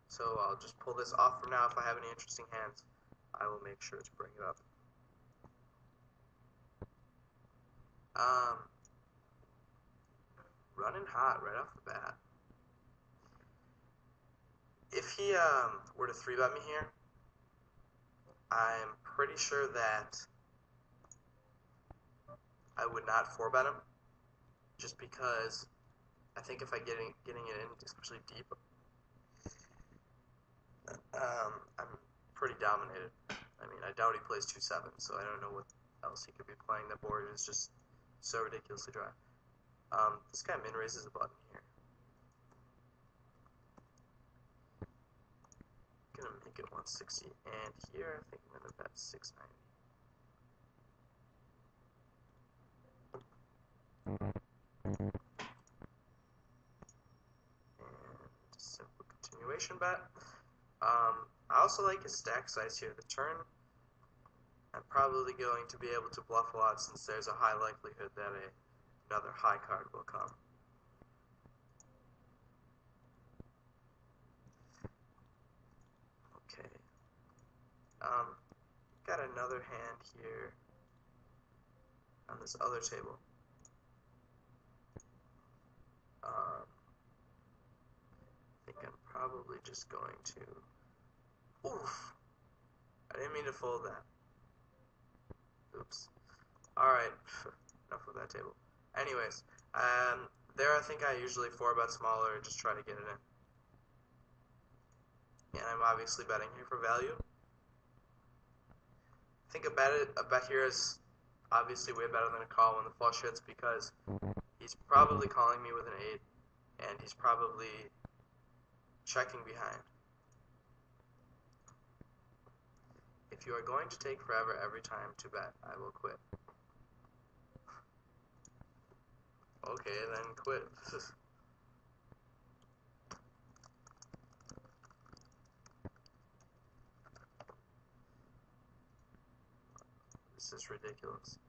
So I'll just pull this off for now. If I have any interesting hands, I will make sure to bring it up. Running hot right off the bat. If he were to 3-bet me here, I'm pretty sure that I would not 4-bet him, just because I think if I getting it in, especially deep, I'm pretty dominated. I mean, I doubt he plays 2-7, so I don't know what else he could be playing. The board is just so ridiculously dry. This guy min raises a button here. I'm gonna make it 160, and here I think I'm gonna bet 690. And simple continuation bet. I also like his stack size here. The turn, I'm probably going to be able to bluff a lot since there's a high likelihood that another high card will come. Okay. Got another hand here on this other table. I think I'm probably just going to... Oof! I didn't mean to fold that. Oops. Alright, enough of that table. Anyways, there I think I usually 4-bet smaller and just try to get it in. And I'm obviously betting here for value. I think a bet here is obviously way better than a call when the flush hits, because he's probably calling me with an 8, and he's probably checking behind. If you are going to take forever every time to bet, I will quit. Okay, then quit. This is ridiculous.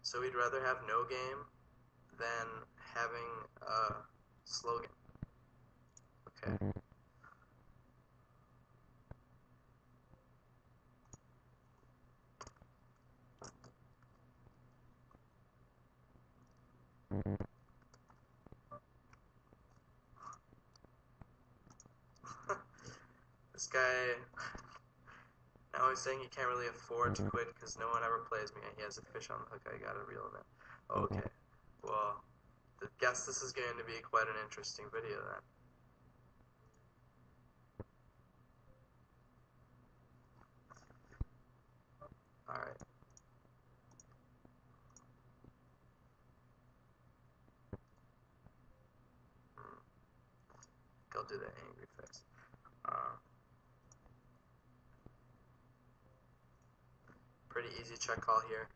So he'd rather have no game than having a slow game. Okay. This guy, now he's saying he can't really afford to quit because no one ever plays me and he has a fish on the hook. I gotta reel him in. Okay, well, I guess this is going to be quite an interesting video then. Alright. I'll do that angry face. Pretty easy check call here.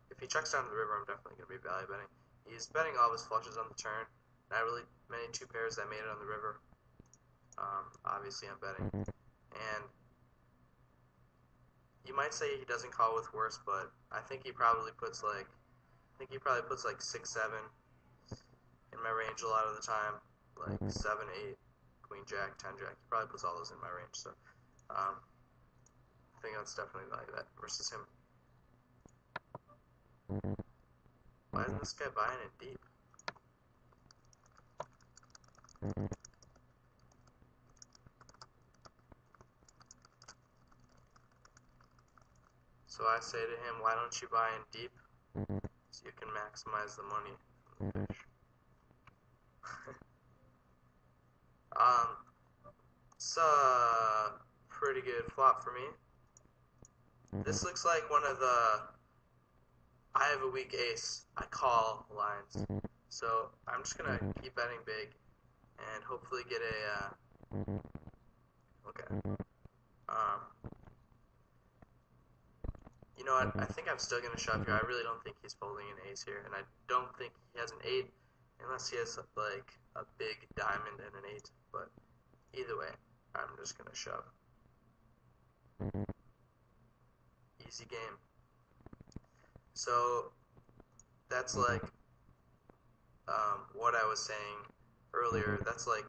If he checks down to the river, I'm definitely going to be value betting. He's betting all of his flushes on the turn. Not really many 2 pairs that made it on the river. Obviously I'm betting. And you might say he doesn't call with worse, but I think he probably puts like 6-7 in my range a lot of the time. Like 7, 8, Queen Jack, 10 Jack. He probably puts all those in my range. So I think that's definitely like that versus him. Why isn't this guy buying it deep? So I say to him, why don't you buy in deep so you can maximize the money from the fish? It's a pretty good flop for me. This looks like one of the I have a weak ace, I call lines. So I'm just gonna keep betting big and hopefully get a okay. You know what? I think I'm still gonna shove here. I really don't think he's folding an ace here, and I don't think he has an 8 unless he has like a big diamond and an 8. But either way, I'm just gonna shove. Easy game. So that's like what I was saying earlier. That's like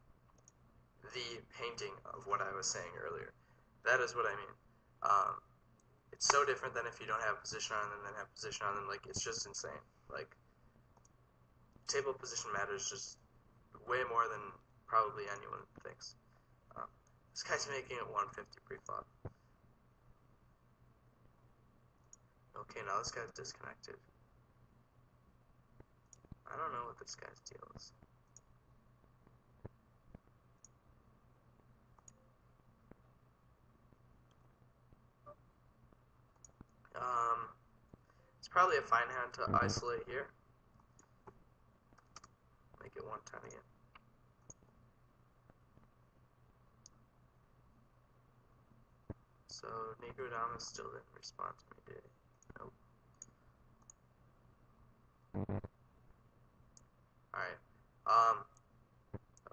the painting of what I was saying earlier. That is what I mean. It's so different than if you don't have position on them, then have position on them. Like, it's just insane. Like, table position matters just way more than probably anyone thinks. This guy's making it 150 pre-flop. Okay, now this guy's disconnected. I don't know what this guy's deal is. It's probably a fine hand to isolate here. Make it 110 again. So Nicodamus still didn't respond to me, did he? Nope. Alright.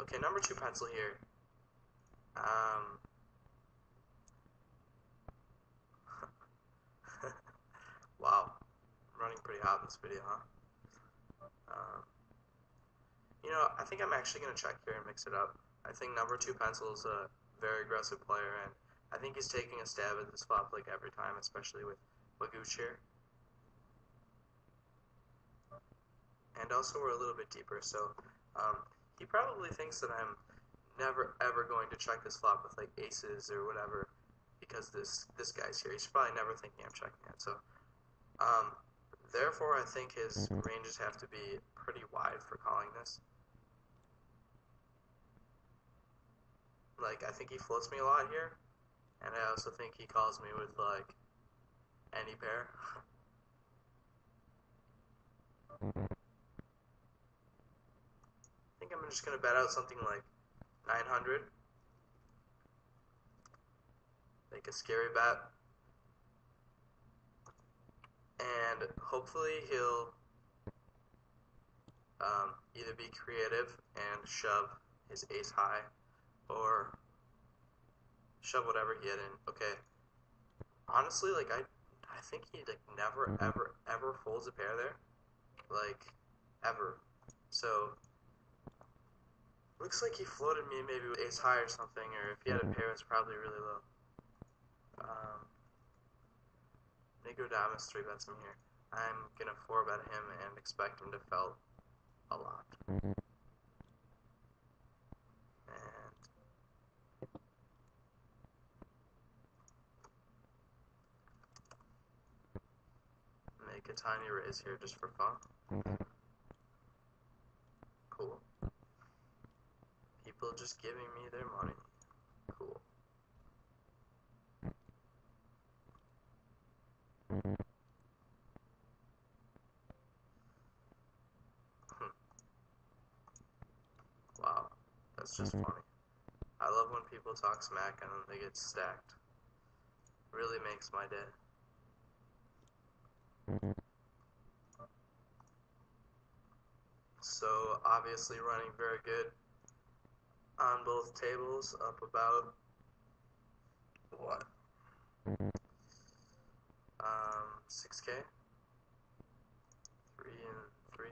Okay, number 2 pencil here. Wow. I'm running pretty hot in this video, huh? You know, I think I'm actually going to check here and mix it up. I think number 2 pencil is a very aggressive player, and I think he's taking a stab at this flop like every time, especially with Magooch here. And also we're a little bit deeper, so he probably thinks that I'm never ever going to check this flop with like aces or whatever, because this guy's here. He's probably never thinking I'm checking it. So therefore I think his ranges have to be pretty wide for calling this. Like, I think he floats me a lot here, and I also think he calls me with like any pair. I think I'm just gonna bet out something like 900. Make a scary bet. And hopefully he'll either be creative and shove his ace high, or shove whatever he had in. Okay. Honestly, like, I think he like never ever folds a pair there. Like, ever. So looks like he floated me maybe with ace high or something, or if he had a pair, it's probably really low. Nicodamus 3-bets him here. I'm gonna 4-bet him and expect him to fold a lot. And make a tiny raise here just for fun. Cool. People just giving me their money. Cool. Wow, that's just funny. I love when people talk smack and then they get stacked. Really makes my day. So obviously running very good on both tables, up about what? 6K? 3 and 3.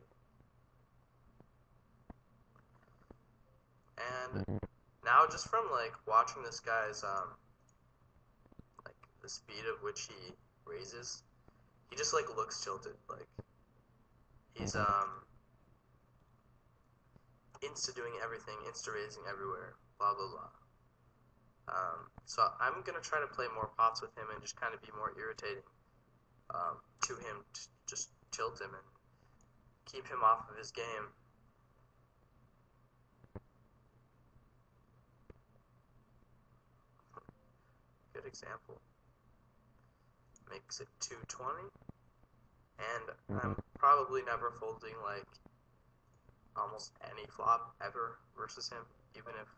And now just from like watching this guy's like the speed of which he raises, he just like looks tilted. Like he's insta doing everything, insta raising everywhere, blah blah blah. So I'm gonna try to play more pots with him and just kind of be more irritating to him, to just tilt him and keep him off of his game. Good example. Makes it 220, and I'm probably never folding like almost any flop ever versus him, even if